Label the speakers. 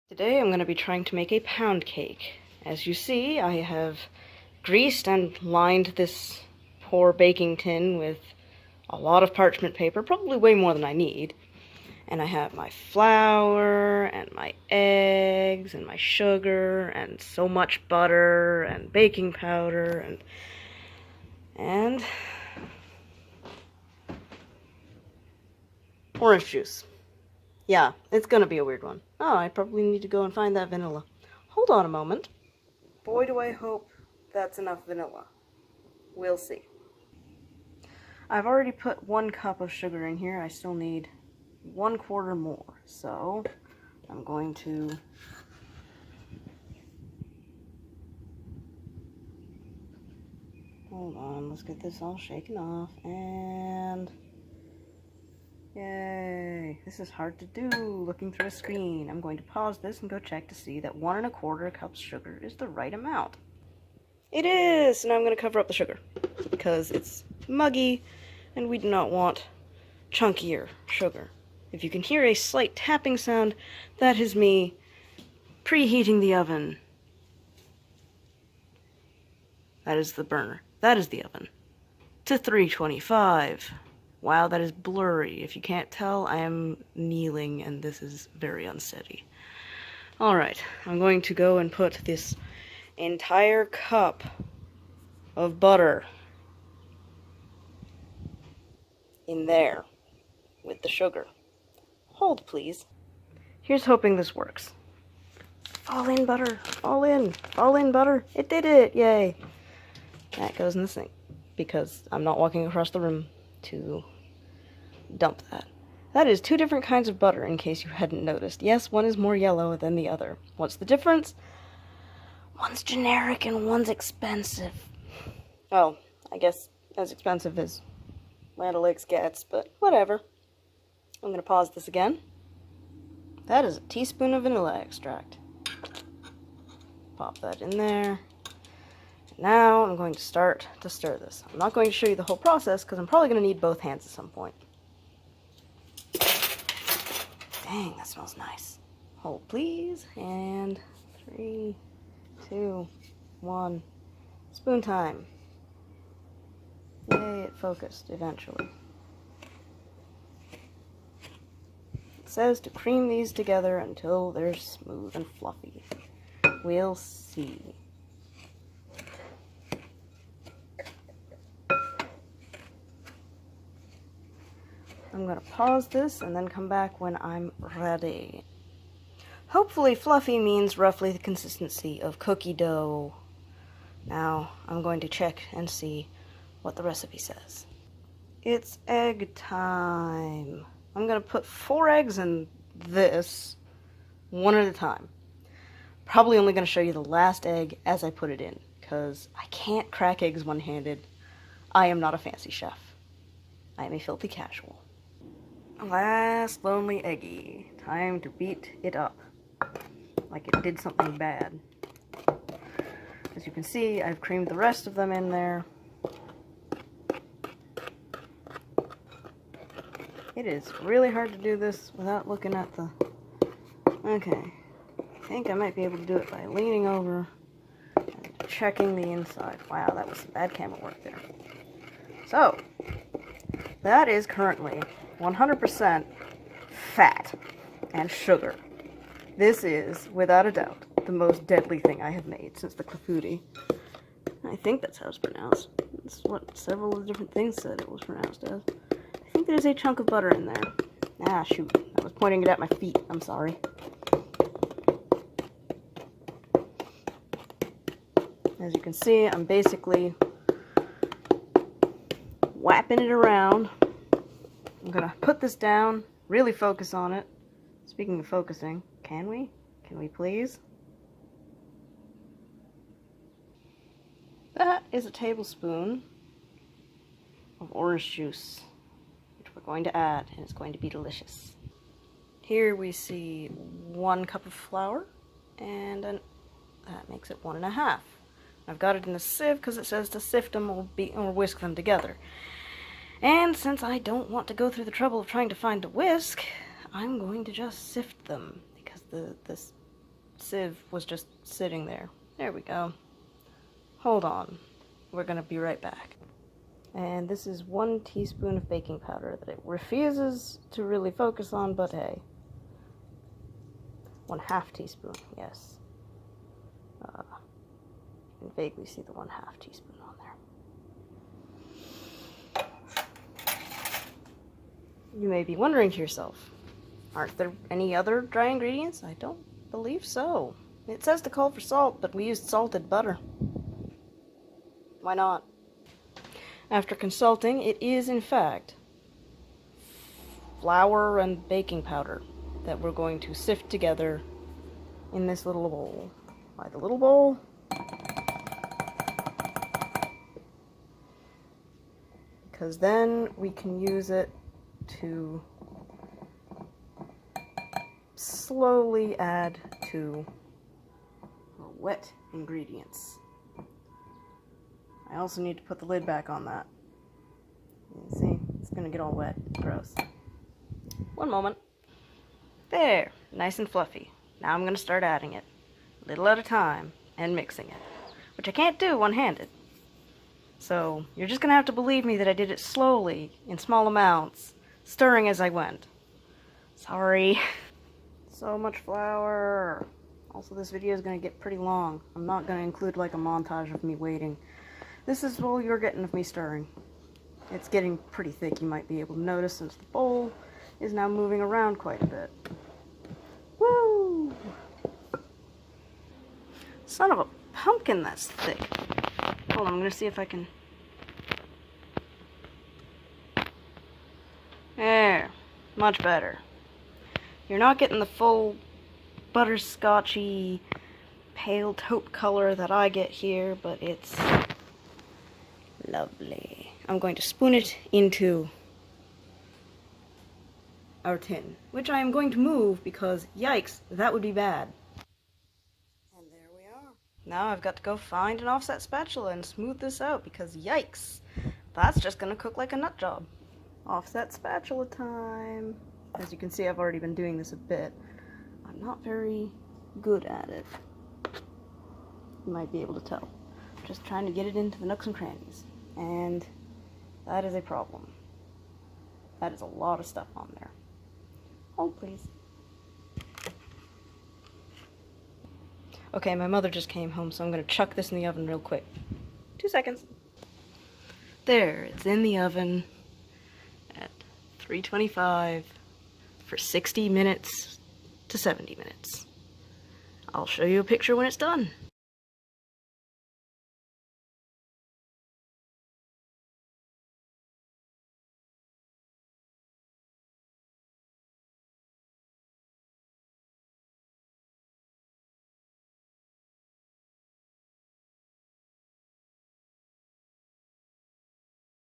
Speaker 1: Today I'm going to be trying to make a pound cake. As you see, I have greased and lined this poor baking tin with a lot of parchment paper, probably way more than I need. And I have my flour, and my eggs, and my sugar, and so much butter, and baking powder, and orange juice. Yeah, it's gonna be a weird one. Oh, I probably need to go and find that vanilla. Hold on a moment. Boy, do I hope that's enough vanilla. We'll see. I've already put 1 cup of sugar in here. I still need 1/4 more. So I'm going to hold on. Let's get this all shaken off. And yay! This is hard to do looking through a screen. I'm going to pause this and go check to see that 1 1/4 cups sugar is the right amount. It is! Now I'm going to cover up the sugar because it's muggy and we do not want chunkier sugar. If you can hear a slight tapping sound, that is me preheating the oven. That is the burner. That is the oven. To 325. Wow, that is blurry. If you can't tell, I am kneeling and this is very unsteady. Alright, I'm going to go and put this entire cup of butter in there with the sugar. Hold, please. Here's hoping this works. Fall in, butter. Fall in. Fall in, butter. It did it. Yay. That goes in the sink because I'm not walking across the room to dump that. That is 2 different kinds of butter, in case you hadn't noticed. Yes, one is more yellow than the other. What's the difference? One's generic and one's expensive. Well, I guess as expensive as Land O'Lakes gets, but whatever. I'm going to pause this again. That is a teaspoon of vanilla extract. Pop that in there. Now I'm going to start to stir this. I'm not going to show you the whole process because I'm probably going to need both hands at some point. Dang, that smells nice. Hold, please. And 3, 2, 1. Spoon time. Yay, it focused eventually. It says to cream these together until they're smooth and fluffy. We'll see. I'm going to pause this and then come back when I'm ready. Hopefully fluffy means roughly the consistency of cookie dough. Now I'm going to check and see what the recipe says. It's egg time. I'm going to put 4 eggs in this, one at a time. Probably only going to show you the last egg as I put it in, because I can't crack eggs one-handed. I am not a fancy chef. I am a filthy casual. Last lonely eggy. Time to beat it up. Like it did something bad. As you can see, I've creamed the rest of them in there. It is really hard to do this without looking at the... Okay. I think I might be able to do it by leaning over and checking the inside. Wow, that was some bad camera work there. So, that is currently 100% fat and sugar. This is, without a doubt, the most deadly thing I have made since the clafouti. I think that's how it's pronounced. It's what several of the different things said it was pronounced as. I think there's a chunk of butter in there. Ah, shoot. I was pointing it at my feet. I'm sorry. As you can see, I'm basically whapping it around. I'm going to put this down, really focus on it. Speaking of focusing, can we? Can we please? That is a tablespoon of orange juice, which we're going to add, and it's going to be delicious. Here we see 1 cup of flour, and that makes it 1 1/2. I've got it in a sieve because it says to sift them or whisk them together. And since I don't want to go through the trouble of trying to find a whisk, I'm going to just sift them because the sieve was just sitting there. There we go. Hold on. We're gonna be right back. And this is 1 teaspoon of baking powder that it refuses to really focus on, but hey. 1/2 teaspoon, yes. You can vaguely see the 1/2 teaspoon on there. You may be wondering to yourself, aren't there any other dry ingredients? I don't believe so. It says to call for salt, but we used salted butter. Why not? After consulting, it is in fact flour and baking powder that we're going to sift together in this little bowl. By the little bowl, because then we can use it to slowly add to our wet ingredients. I also need to put the lid back on that. You see, it's gonna get all wet. Gross. One moment. There, nice and fluffy. Now I'm gonna start adding it, little at a time, and mixing it, which I can't do one-handed. So you're just gonna have to believe me that I did it slowly, in small amounts, stirring as I went. Sorry. So much flour. Also, this video is gonna get pretty long. I'm not gonna include like a montage of me waiting. This is all you're getting of me stirring. It's getting pretty thick, you might be able to notice, since the bowl is now moving around quite a bit. Woo! Son of a pumpkin, that's thick. Hold on, I'm gonna see if I can... There. Much better. You're not getting the full butterscotchy, pale taupe color that I get here, but it's lovely. I'm going to spoon it into our tin, which I am going to move because, yikes, that would be bad. And there we are. Now I've got to go find an offset spatula and smooth this out because, yikes, that's just going to cook like a nut job. Offset spatula time. As you can see, I've already been doing this a bit. I'm not very good at it. You might be able to tell. Just trying to get it into the nooks and crannies. And that is a problem. That is a lot of stuff on there. Hold, please. Okay, my mother just came home, so I'm going to chuck this in the oven real quick. 2 seconds. There, it's in the oven at 325 for 60 minutes to 70 minutes. I'll show you a picture when it's done.